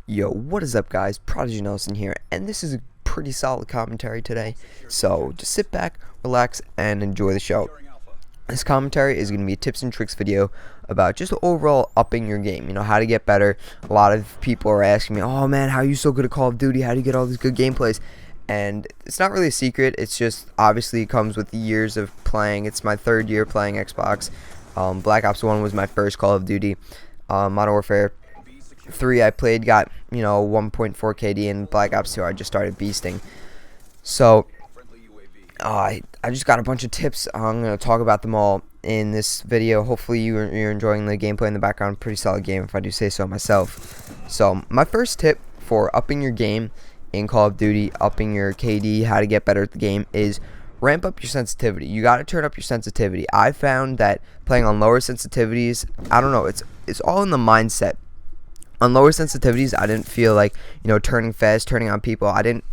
Yo, what is up, guys? Prodigy Nelson here, and this is a pretty solid commentary today. So just sit back, relax, and enjoy the show. This commentary is going to be a tips and tricks video about just overall upping your game. You know, how to get better. A lot of people are asking me, "Oh man, how are you so good at Call of Duty? How do you get all these good gameplays?" And it's not really a secret. It's just obviously it comes with years of playing. It's my third year playing Xbox. Black Ops 1 was my first Call of Duty. Modern Warfare 3 I played, got 1.4 KD, and Black Ops 2 I just started beasting. So I just got a bunch of tips. I'm going to talk about them all in this video. Hopefully you're enjoying the gameplay in the background. Pretty solid game if I do say so myself. So my first tip for upping your game in Call of Duty, upping your KD, how to get better at the game, is ramp up your sensitivity. You got to turn up your sensitivity. I found that playing on lower sensitivities, I don't know, it's all in the mindset. On lower sensitivities, I didn't feel like, turning fast, turning on people. I didn't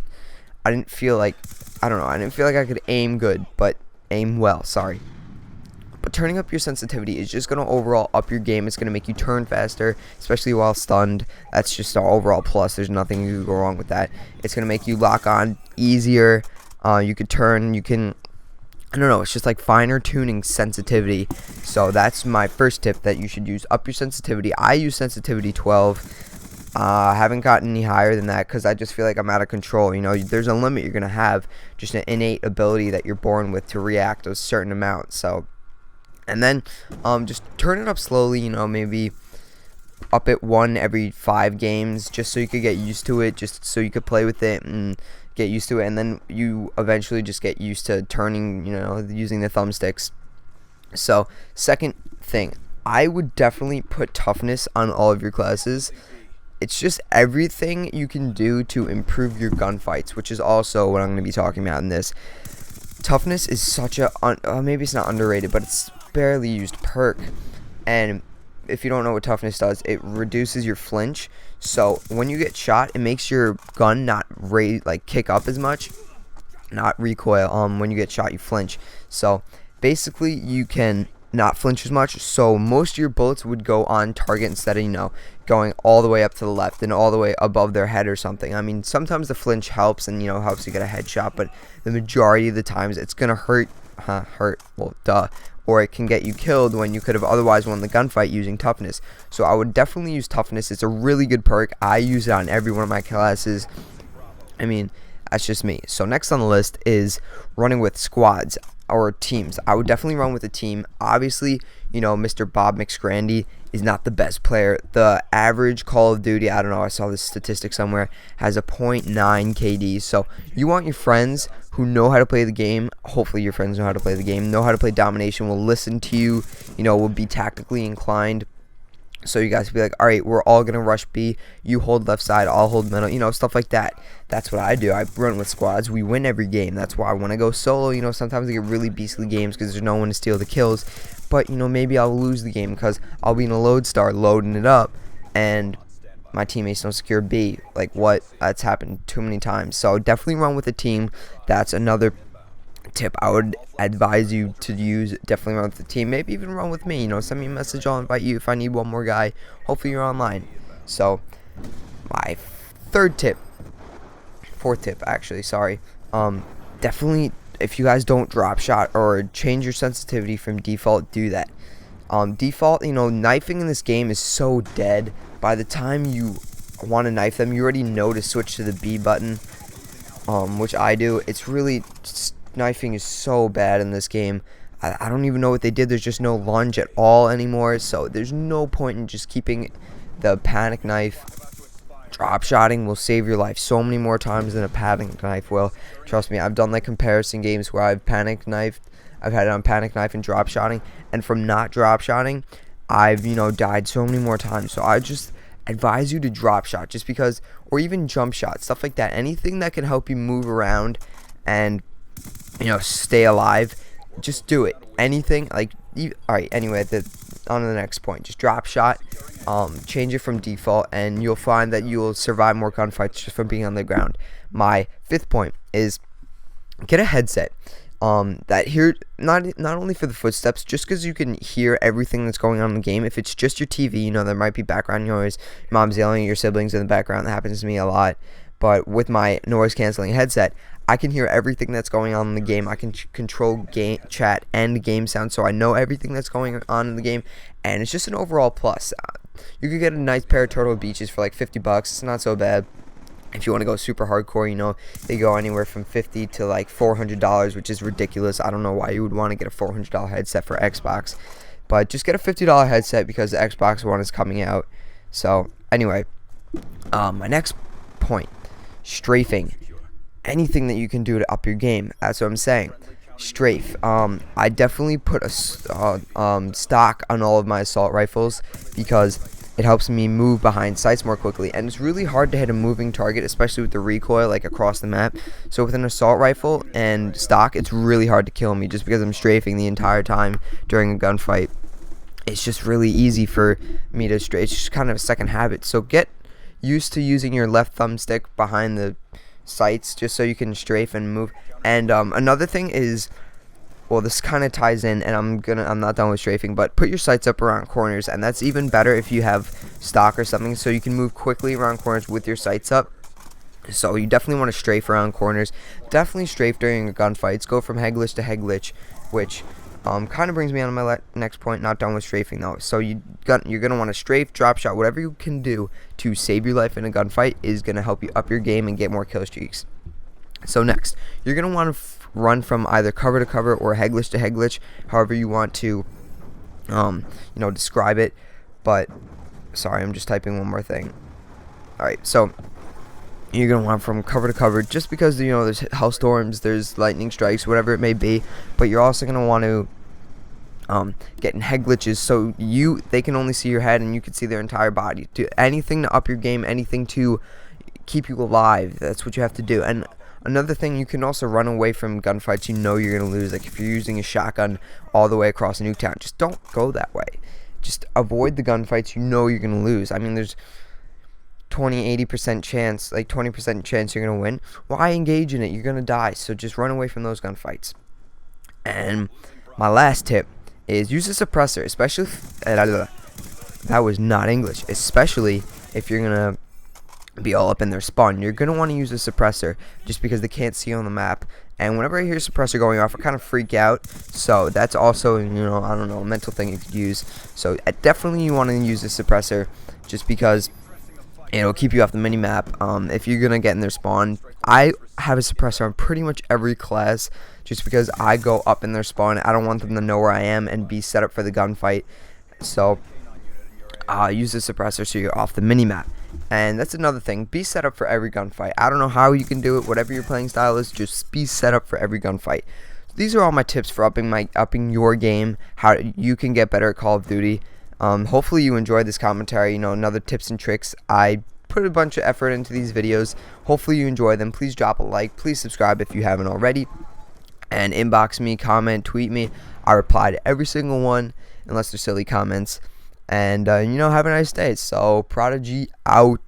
feel like, I didn't feel like I could aim good, but aim well, sorry. But turning up your sensitivity is just going to overall up your game. It's going to make you turn faster, especially while stunned. That's just our overall plus. There's nothing you can go wrong with that. It's going to make you lock on easier. You could turn, I don't know, it's just like finer tuning sensitivity. So that's my first tip that you should use. Up your sensitivity. I use sensitivity 12. I haven't gotten any higher than that because I just feel like I'm out of control. There's a limit you're going to have, just an innate ability that you're born with to react to a certain amount. So, and then just turn it up slowly, maybe up it 1 every 5 games, just so you could get used to it, just so you could play with it and get used to it, and then you eventually just get used to turning, using the thumbsticks. So, second thing, I would definitely put toughness on all of your classes. It's just everything you can do to improve your gunfights, which is also what I'm going to be talking about in this. Toughness is such a, maybe it's not underrated, but it's barely used perk, and if you don't know what toughness does, it reduces your flinch. So when you get shot, it makes your gun not kick up as much, not recoil. When you get shot, you flinch. So basically, you can not flinch as much. So most of your bullets would go on target instead of going all the way up to the left and all the way above their head or something. I mean, sometimes the flinch helps and helps you get a headshot, but the majority of the times it's gonna hurt. Well, duh. Or it can get you killed when you could have otherwise won the gunfight using toughness. So I would definitely use toughness. It's a really good perk. I use it on every one of my classes. I mean, that's just me. So next on the list is running with squads or teams. I would definitely run with a team. Obviously, Mr. Bob McScrandy is not the best player. The average Call of Duty, I don't know, I saw this statistic somewhere, has a .9 KD. So you want your friends who know how to play the game. Hopefully your friends know how to play the game, know how to play domination, will listen to you, will be tactically inclined. So you guys will be like, all right, we're all going to rush B. You hold left side, I'll hold middle, stuff like that. That's what I do. I run with squads. We win every game. That's why when I go solo, sometimes I get really beastly games because there's no one to steal the kills. But, maybe I'll lose the game because I'll be in a lodestar loading it up and my teammates don't secure B. Like what? That's happened too many times. So definitely run with a team. That's another tip I would advise you to use. Definitely run with the team. Maybe even run with me. Send me a message. I'll invite you if I need one more guy. Hopefully you're online. So my fourth tip actually, sorry. Definitely, if you guys don't drop shot or change your sensitivity from default, do that. Default, knifing in this game is so dead. By the time you want to knife them, you already know to switch to the B button, which I do. It's really knifing is so bad in this game. I don't even know what they did. There's just no lunge at all anymore, so there's no point in just keeping the panic knife. Drop shotting will save your life so many more times than a panic knife will. Trust me, I've done comparison games where I've panic knifed. I've had it on panic knife and drop shotting, and from not drop shotting, I've died so many more times. So I just advise you to drop shot, just because, or even jump shot, stuff like that. Anything that can help you move around and stay alive, just do it. Anything alright, anyway, on to the next point. Just drop shot, change it from default, and you'll find that you'll survive more gunfights just from being on the ground. My fifth point is get a headset. that here, not only for the footsteps, just because you can hear everything that's going on in the game. If it's just your TV, you know, there might be background noise, mom's yelling at your siblings in the background. That happens to me a lot. But with my noise canceling headset, I can hear everything that's going on in the game. I can control game chat and game sound, so I know everything that's going on in the game, and it's just an overall plus. You could get a nice pair of Turtle Beaches for like $50. It's not so bad. If you want to go super hardcore, you know, they go anywhere from $50 to like $400, which is ridiculous. I don't know why you would want to get a $400 headset for Xbox, but just get a $50 headset because the Xbox One is coming out. So anyway, my next point, strafing. Anything that you can do to up your game. That's what I'm saying. Strafe. I definitely put a stock on all of my assault rifles because it helps me move behind sights more quickly, and it's really hard to hit a moving target, especially with the recoil like across the map. So with an assault rifle and stock, it's really hard to kill me just because I'm strafing the entire time during a gunfight. It's just really easy for me to strafe. It's just kind of a second habit. So get used to using your left thumbstick behind the sights just so you can strafe and move. And another thing is, well, this kind of ties in, and I'm not done with strafing, but put your sights up around corners, and that's even better if you have stock or something, so you can move quickly around corners with your sights up. So you definitely want to strafe around corners. Definitely strafe during gunfights. Go from head glitch to head glitch, which kind of brings me on to my next point. Not done with strafing though. So you're gonna want to strafe, drop shot, whatever you can do to save your life in a gunfight is gonna help you up your game and get more kill streaks. So next, you're gonna want to run from either cover to cover or head glitch to head glitch, however you want to, describe it. But sorry, I'm just typing one more thing. All right, so you're gonna want from cover to cover, just because there's hellstorms, there's lightning strikes, whatever it may be. But you're also gonna want to get in head glitches, so they can only see your head and you can see their entire body. Do anything to up your game, anything to keep you alive. That's what you have to do. And another thing, you can also run away from gunfights you're gonna lose. Like if you're using a shotgun all the way across a Nuketown, just don't go that way. Just avoid the gunfights you're gonna lose. I mean, there's 20-80% chance, like 20% chance you're gonna win. Why engage in it? You're gonna die. So just run away from those gunfights. And my last tip is use a suppressor, especially that was not English. Especially if you're gonna be all up in their spawn, you're gonna want to use a suppressor just because they can't see on the map. And whenever I hear suppressor going off, I kind of freak out. So that's also, I don't know, a mental thing you could use. So definitely you want to use a suppressor just because it'll keep you off the mini map. If you're gonna get in their spawn, I have a suppressor on pretty much every class just because I go up in their spawn. I don't want them to know where I am and be set up for the gunfight. So use a suppressor so you're off the mini map. And that's another thing, be set up for every gunfight. I don't know how you can do it, whatever your playing style is, just be set up for every gunfight. These are all my tips for upping your game, how you can get better at Call of Duty. Hopefully you enjoyed this commentary, another tips and tricks. I put a bunch of effort into these videos. Hopefully you enjoy them. Please drop a like, please subscribe if you haven't already, and inbox me, comment, tweet me. I reply to every single one unless they're silly comments. And have a nice day. So Prodigy out.